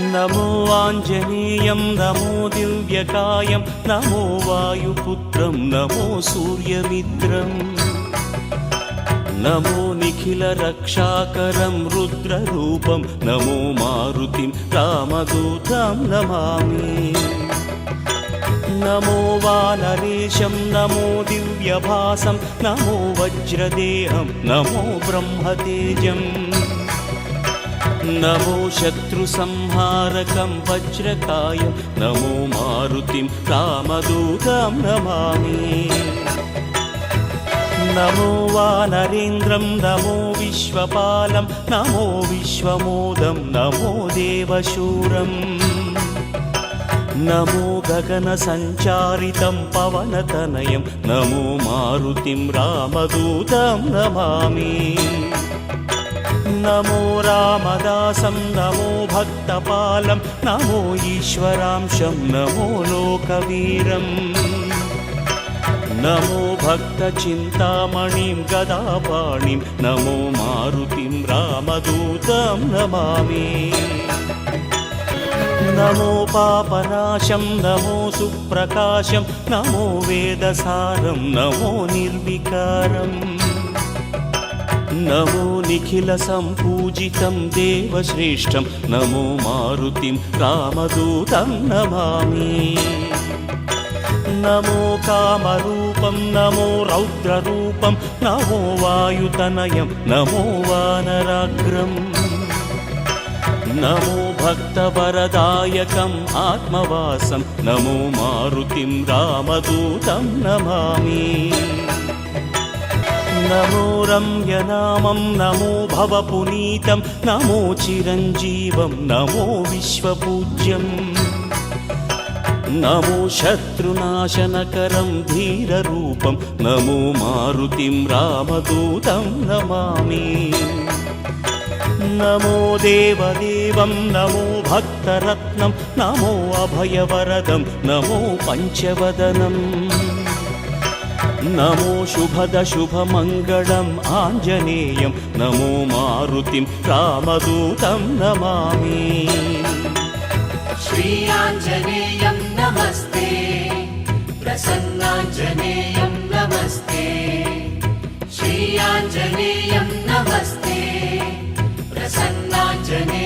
नमो आञ्जनेयं नमो दिव्यकायं नमो वायुपुत्रं नमो सूर्यमित्रम् नमो निखिलरक्षाकरं रुद्ररूपं नमो मारुतिं रामदूतं नमामि नमो वानरेशं नमो दिव्यभासं नमो वज्रदेहं नमो ब्रह्मतेजम् नमो शत्रुसंहारकं वज्रकायं नमो मारुतिं रामदूतं नमामि नमो वानरेन्द्रं नमो विश्वपालं नमो विश्वमोदं नमो देवशूरम् नमो गगनसञ्चारितं पवनतनयं नमो मारुतिं रामदूतं नमामि नमो रामदासं नमो भक्तपालं नमो ईश्वरांशं नमो लोकवीरम् नमो भक्तचिन्तामणिं गदापाणिं नमो मारुतिं रामदूतं नमामि नमो पापनाशं नमो सुप्रकाशं नमो वेदसारं नमो निर्विकारम् नमो निखिलसम्पूजितं देवश्रेष्ठं नमो मारुतिं रामदूतं नमामि नमो कामरूपं नमो रौद्ररूपं नमो वायुतनयं नमो वानराग्रम् नमो भक्तवरदायकम् आत्मवासं नमो मारुतिं रामदूतं नमामि नमो रम्यनामं नमो भवपुनीतं नमो चिरञ्जीवं नमो विश्वपूज्यम् नमो शत्रुनाशनकरं धीररूपं नमो मारुतिं रामदूतं नमामि नमो देवदेवं नमो भक्तरत्नं नमो अभयवरदं नमो पञ्चवदनम् नमो शुभदशुभमङ्गलम् आञ्जनेयं नमो मारुतिं रामदूतं नमामि श्री आञ्जनेयं नमस्ते प्रसन्नाञ्जनेयं नमस्ते श्री आञ्जनेयं नमस्ते प्रसन्नाञ्जनेयं